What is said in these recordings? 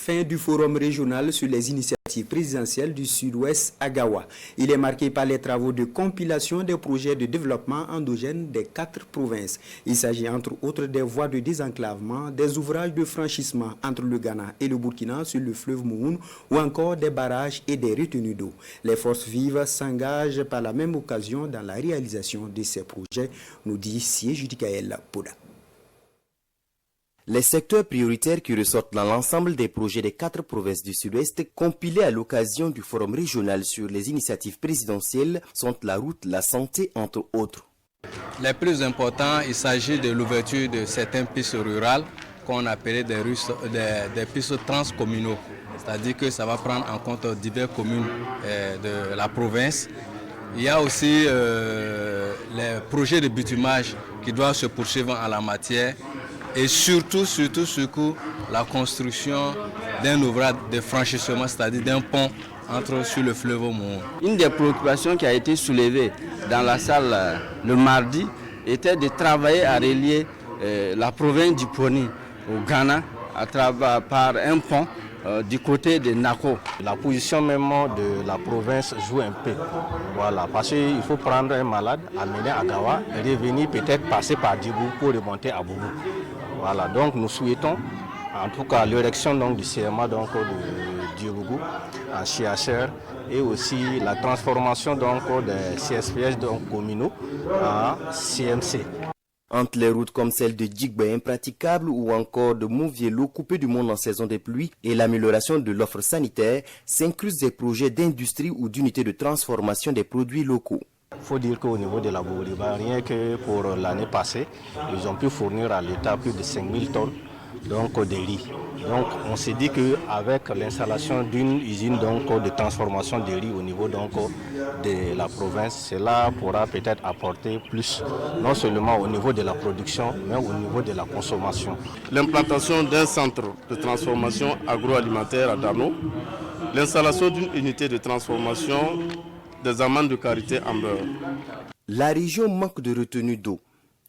fin du forum régional sur les initiatives présidentielles du Sud-Ouest à Gawa. Il est marqué par les travaux de compilation des projets de développement endogènes des 4 provinces. Il s'agit entre autres des voies de désenclavement, des ouvrages de franchissement entre le Ghana et le Burkina sur le fleuve Mouhoun ou encore des barrages et des retenues d'eau. Les forces vives s'engagent par la même occasion dans la réalisation de ces projets, nous dit Siége Dikaël Poda. Les secteurs prioritaires qui ressortent dans l'ensemble des projets des 4 provinces du Sud-Ouest compilés à l'occasion du forum régional sur les initiatives présidentielles sont la route, la santé, entre autres. Les plus importants, il s'agit de l'ouverture de certaines pistes rurales qu'on appelait des pistes transcommunaux. C'est-à-dire que ça va prendre en compte diverses communes de la province. Il y a aussi les projets de bitumage qui doivent se poursuivre en la matière. Et surtout, la construction d'un ouvrage de franchissement, c'est-à-dire d'un pont sur le fleuve Mouhoun. Une des préoccupations qui a été soulevée dans la salle le mardi était de travailler à relier la province du Poni au Ghana par un pont du côté de Nako. La position même de la province joue un peu. Voilà, parce qu'il faut prendre un malade, amener à Gawa, et revenir peut-être passer par Djibou pour remonter à Boubou. Voilà, donc nous souhaitons en tout cas l'érection du CMA de Djibou en CHR et aussi la transformation des CSPH communaux en CMC. Entre les routes comme celle de Djigba impraticable ou encore de Mouvielo coupé du monde en saison des pluies et l'amélioration de l'offre sanitaire s'inclusent des projets d'industrie ou d'unités de transformation des produits locaux. Il faut dire qu'au niveau de la Bouriba, rien que pour l'année passée, ils ont pu fournir à l'État plus de 5000 tonnes de riz. Donc on s'est dit qu'avec l'installation d'une usine de transformation de riz au niveau de la province, cela pourra peut-être apporter plus, non seulement au niveau de la production, mais au niveau de la consommation. L'implantation d'un centre de transformation agroalimentaire à Dano, l'installation d'une unité de transformation des amandes de karité en beurre. La région manque de retenue d'eau.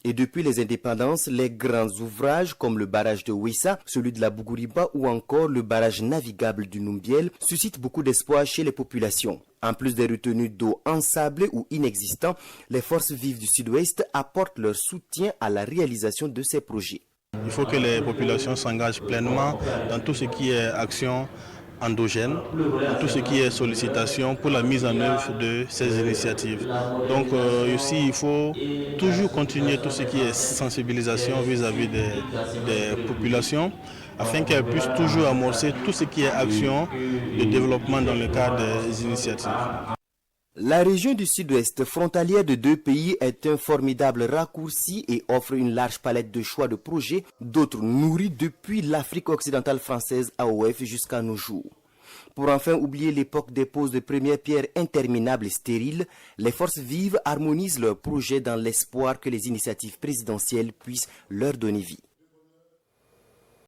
Et depuis les indépendances, les grands ouvrages comme le barrage de Wissa, celui de la Bougouriba ou encore le barrage navigable du Numbiel suscitent beaucoup d'espoir chez les populations. En plus des retenues d'eau ensablées ou inexistantes, les forces vives du Sud-Ouest apportent leur soutien à la réalisation de ces projets. Il faut que les populations s'engagent pleinement dans tout ce qui est action endogène, tout ce qui est sollicitation pour la mise en œuvre de ces initiatives. Donc ici, il faut toujours continuer tout ce qui est sensibilisation vis-à-vis des populations afin qu'elles puissent toujours amorcer tout ce qui est action de développement dans le cadre des initiatives. La région du Sud-Ouest, frontalière de 2 pays, est un formidable raccourci et offre une large palette de choix de projets, d'autres nourris depuis l'Afrique occidentale française AOF jusqu'à nos jours. Pour enfin oublier l'époque des poses de première pierre interminables et stériles, les forces vives harmonisent leurs projets dans l'espoir que les initiatives présidentielles puissent leur donner vie.